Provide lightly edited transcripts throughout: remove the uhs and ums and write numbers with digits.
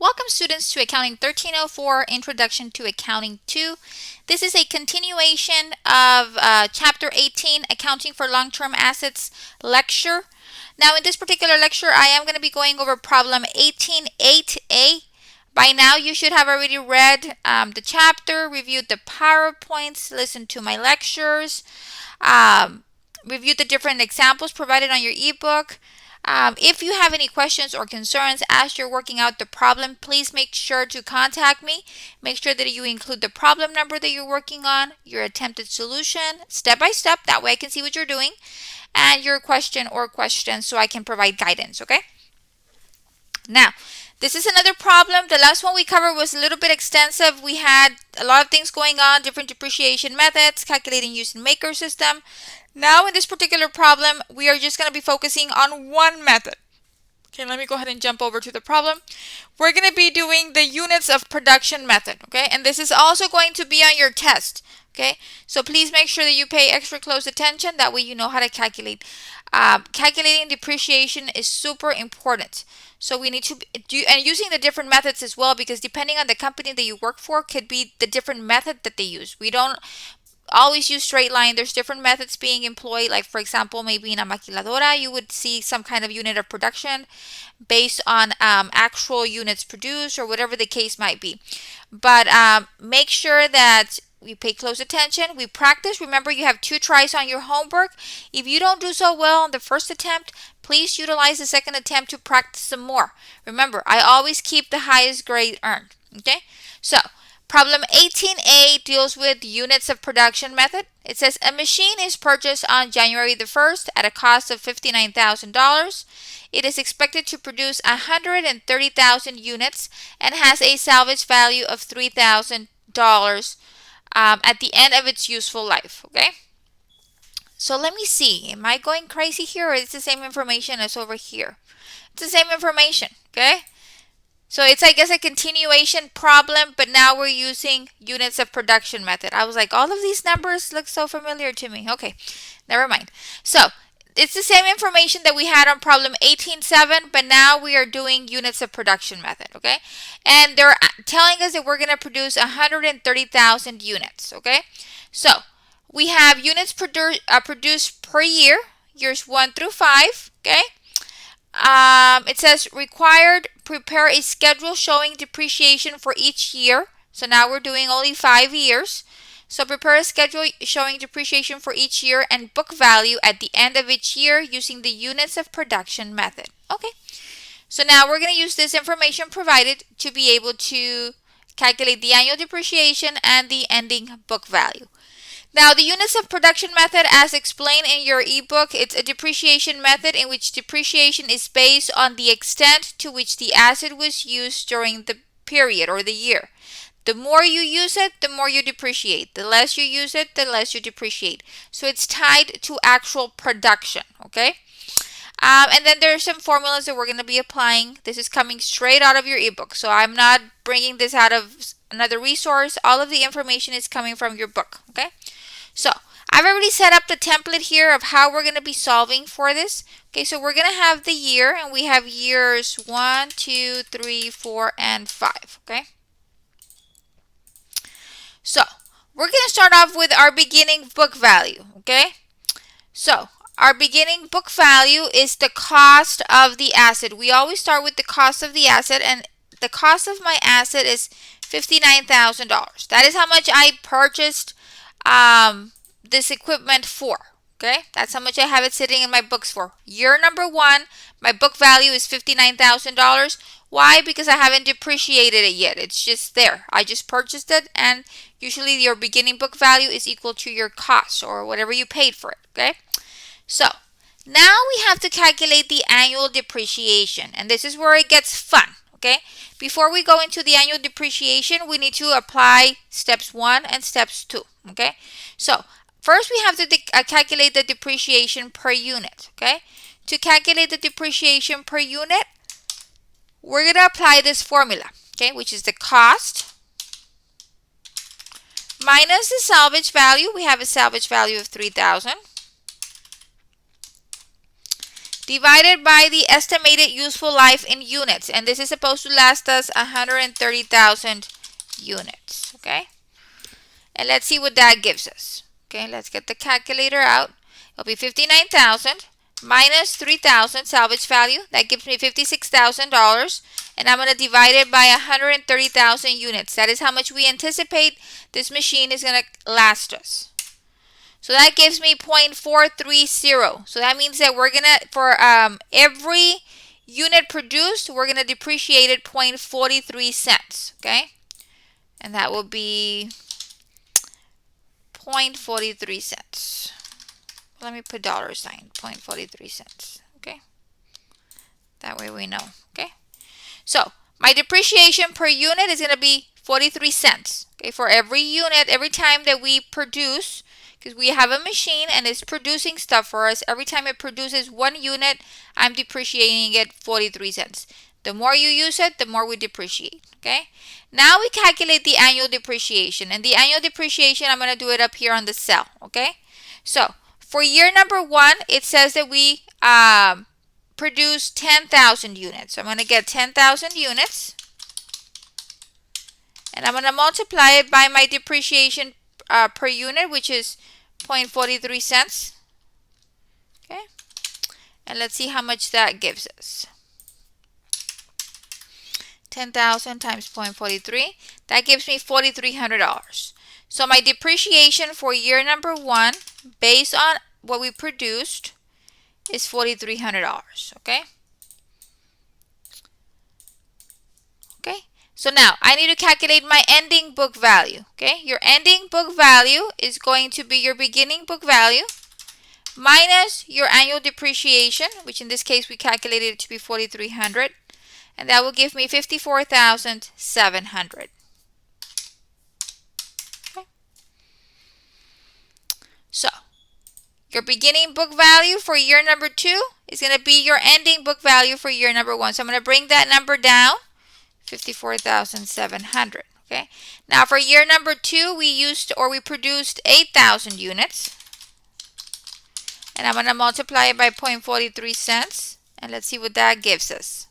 Welcome students to Accounting 1304, Introduction to Accounting 2. This is a continuation of Chapter 18, Accounting for Long-Term Assets lecture. Now in this particular lecture, I am going to be going over problem 18-8A. By now you should have already read the chapter, reviewed the PowerPoints, listened to my lectures, reviewed the different examples provided on your ebook. If you have any questions or concerns as you're working out the problem, please make sure to contact me. Make sure that you include the problem number that you're working on, your attempted solution, step by step. That way I can see what you're doing, and your question or questions so I can provide guidance, okay? Now, this is another problem. The last one we covered was a little bit extensive. We had a lot of things going on, different depreciation methods, calculating using maker system. Now in this particular problem, we are just going to be focusing on one method. Okay, let me go ahead and jump over to the problem. We're going to be doing the units of production method, okay? And this is also going to be on your test, okay? So please make sure that you pay extra close attention. That way you know how to calculate. Calculating depreciation is super important. So we need to do, and using the different methods as well, because depending on the company that you work for could be the different method that they use. We don't always use straight line. There's different methods being employed. Like for example, maybe in a maquiladora, you would see some kind of unit of production based on actual units produced or whatever the case might be. But make sure that we pay close attention. We practice. Remember, you have 2 tries on your homework. If you don't do so well on the first attempt, please utilize the second attempt to practice some more. Remember, I always keep the highest grade earned. Okay, so problem 18A deals with units of production method. It says a machine is purchased on January the 1st at a cost of $59,000. It is expected to produce 130,000 units and has a salvage value of $3,000 at the end of its useful life. Okay, so let me see. Am I going crazy here, or is it the same information as over here? It's the same information. Okay, so it's, I guess, a continuation problem, but now we're using units of production method. I was like, all of these numbers look so familiar to me. Okay, never mind. So it's the same information that we had on problem 18.7, but now we are doing units of production method, okay? And they're telling us that we're going to produce 130,000 units, okay? So we have units produced per year, years 1 through 5, okay? It says required, prepare a schedule showing depreciation for each year. So now we're doing only 5 years. So prepare a schedule showing depreciation for each year and book value at the end of each year using the units of production method. Okay, so now we're going to use this information provided to be able to calculate the annual depreciation and the ending book value. Now, the units of production method, as explained in your ebook, it's a depreciation method in which depreciation is based on the extent to which the asset was used during the period or the year. The more you use it, the more you depreciate. The less you use it, the less you depreciate. So it's tied to actual production, okay? And then there are some formulas that we're going to be applying. This is coming straight out of your ebook. So I'm not bringing this out of another resource. All of the information is coming from your book, okay? So I've already set up the template here of how we're going to be solving for this. Okay, so we're going to have the year, and we have years 1, 2, 3, 4, and 5, okay? So we're going to start off with our beginning book value, okay? So our beginning book value is the cost of the asset. We always start with the cost of the asset, and the cost of my asset is $59,000. That is how much I purchased this equipment for. Okay, that's how much I have it sitting in my books for. Year number 1, my book value is $59,000. Why? Because I haven't depreciated it yet. It's just there. I just purchased it, and usually your beginning book value is equal to your cost or whatever you paid for it. Okay, so now we have to calculate the annual depreciation, and this is where it gets fun. Okay, before we go into the annual depreciation, we need to apply steps 1 and steps 2. Okay, so first we have to calculate the depreciation per unit. Okay, to calculate the depreciation per unit, we're going to apply this formula, okay, which is the cost minus the salvage value. We have a salvage value of $3,000 divided by the estimated useful life in units. And this is supposed to last us 130,000 units. Okay? And let's see what that gives us. Okay, let's get the calculator out. It'll be 59,000 minus 3,000 salvage value. That gives me $56,000. And I'm going to divide it by 130,000 units. That is how much we anticipate this machine is going to last us. So that gives me 0.430. So that means that we're going to, for every unit produced, we're going to depreciate it 0.43 cents. Okay? And that will be 0.43 cents. Let me put $sign, 0.43 cents. Okay? That way we know. Okay? So my depreciation per unit is going to be 43 cents. Okay? For every unit, every time that we produce, because we have a machine and it's producing stuff for us, every time it produces 1 unit, I'm depreciating it 43 cents. The more you use it, the more we depreciate. Okay? Now we calculate the annual depreciation. And the annual depreciation, I'm going to do it up here on the cell. Okay? So for year number 1, it says that we produce 10,000 units. So I'm going to get 10,000 units. And I'm going to multiply it by my depreciation per unit, which is 0.43 cents. Okay? And let's see how much that gives us. 10,000 times 0.43. That gives me $4,300. So my depreciation for year number 1, based on what we produced, is $4,300. Okay? Okay? So now I need to calculate my ending book value. Okay? Your ending book value is going to be your beginning book value minus your annual depreciation, which in this case we calculated it to be $4,300. And that will give me $54,700. Okay. So, your beginning book value for year number 2 is going to be your ending book value for year number 1. So, I'm going to bring that number down, 54,700. Okay. Now, for year number 2, we produced 8,000 units. And I'm going to multiply it by 0.43 cents. And let's see what that gives us.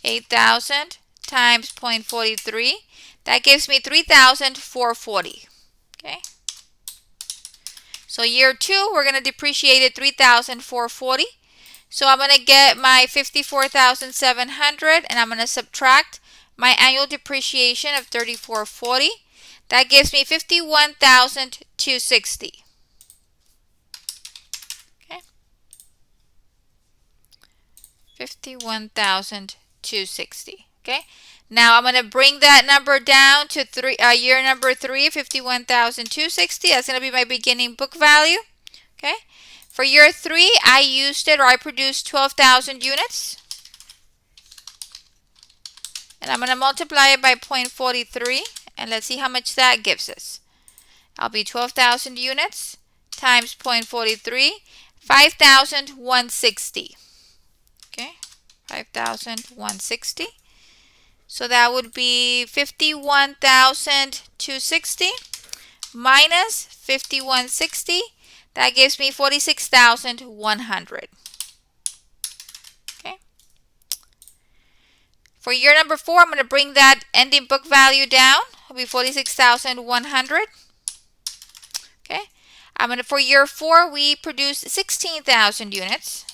8,000 times 0.43, that gives me 3,440. Okay. So year 2, we're going to depreciate it 3,440. So I'm going to get my 54,700 and I'm going to subtract my annual depreciation of 3,440. That gives me 51,260. Okay. 51,260. Okay. Now I'm going to bring that number down to year number 3, 51,260. That's going to be my beginning book value. Okay. For year 3, I produced 12,000 units. And I'm going to multiply it by 0.43. And let's see how much that gives us. I'll be 12,000 units times 0.43, 5,160. Okay. 5,160. So that would be 51,260 minus 5,160. That gives me 46,100. Okay. For year number 4, I'm going to bring that ending book value down. It'll be 46,100. Okay. For year 4, we produced 16,000 units.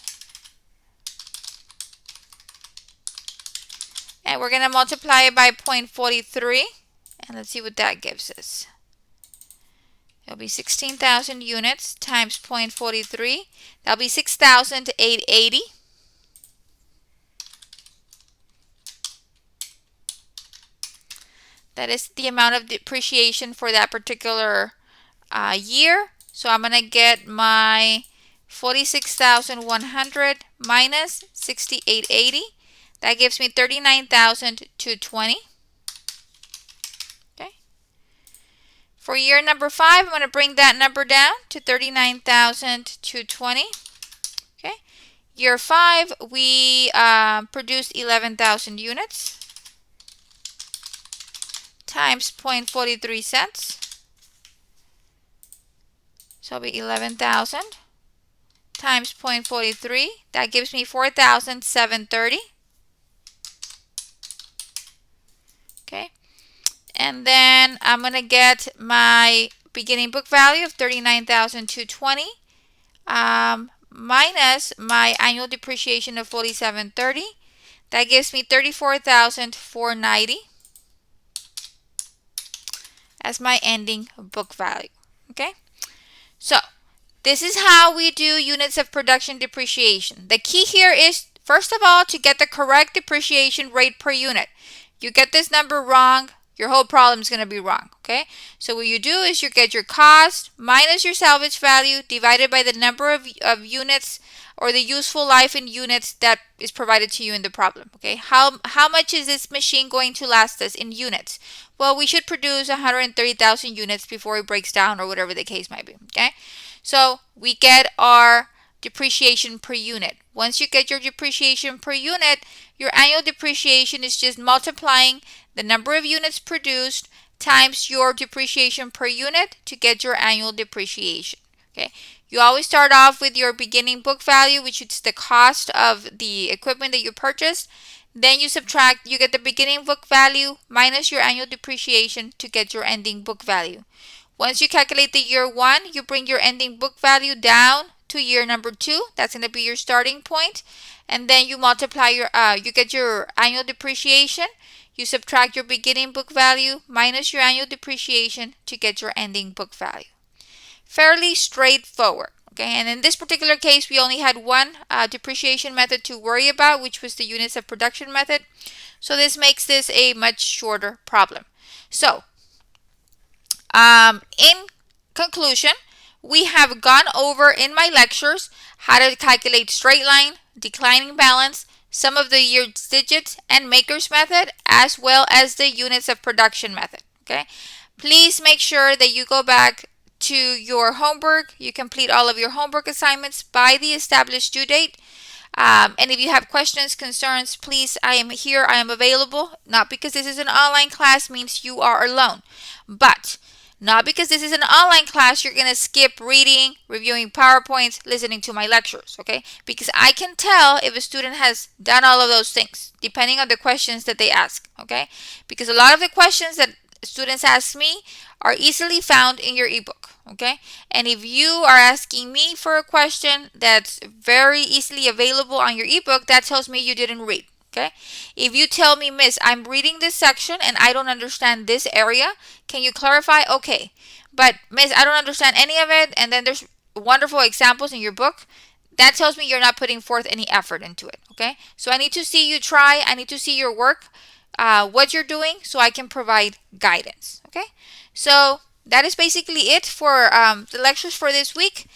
And we're going to multiply it by 0.43. And let's see what that gives us. It'll be 16,000 units times 0.43. That'll be 6,880. That is the amount of depreciation for that particular year. So I'm going to get my 46,100 minus 6,880. That gives me 39,220. Okay. For year number 5, I'm going to bring that number down to 39,220. Okay. Year 5, we produced 11,000 units times 0.43 cents. So it'll be 11,000 times 0.43. That gives me 4,730. Okay. And then I'm going to get my beginning book value of 39,220 minus my annual depreciation of 4,730. That gives me 34,490 as my ending book value. Okay. So this is how we do units of production depreciation. The key here is, first of all, to get the correct depreciation rate per unit. You get this number wrong, your whole problem is going to be wrong. Okay, so what you do is you get your cost minus your salvage value divided by the number of units, or the useful life in units that is provided to you in the problem. Okay, how much is this machine going to last us in units? Well, we should produce 130,000 units before it breaks down, or whatever the case might be. Okay, so we get our depreciation per unit. Once you get your depreciation per unit, your annual depreciation is just multiplying the number of units produced times your depreciation per unit to get your annual depreciation. Okay, you always start off with your beginning book value, which is the cost of the equipment that you purchased. Then you subtract, you get the beginning book value minus your annual depreciation to get your ending book value. Once you calculate the year 1, you bring your ending book value down to year number 2. That's going to be your starting point. And then you multiply your, you get your annual depreciation. You subtract your beginning book value minus your annual depreciation to get your ending book value. Fairly straightforward. Okay, and in this particular case, we only had one depreciation method to worry about, which was the units of production method. So this makes this a much shorter problem. So, in conclusion, we have gone over in my lectures how to calculate straight line, declining balance, sum of the year's digits, and maker's method, as well as the units of production method. Okay, please make sure that you go back to your homework. You complete all of your homework assignments by the established due date. And if you have questions, concerns, please, I am here. I am available. Not because this is an online class means you are alone, but not because this is an online class, you're going to skip reading, reviewing PowerPoints, listening to my lectures, okay? Because I can tell if a student has done all of those things, depending on the questions that they ask, okay? Because a lot of the questions that students ask me are easily found in your ebook, okay? And if you are asking me for a question that's very easily available on your ebook, that tells me you didn't read. Okay, if you tell me, Miss, I'm reading this section and I don't understand this area, can you clarify? Okay, but Miss, I don't understand any of it, and then there's wonderful examples in your book, that tells me you're not putting forth any effort into it. Okay, so I need to see you try, I need to see your work, what you're doing, so I can provide guidance. Okay, so that is basically it for the lectures for this week.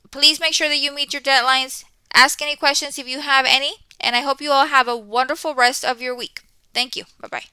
Please make sure that you meet your deadlines. Ask any questions if you have any. And I hope you all have a wonderful rest of your week. Thank you. Bye-bye.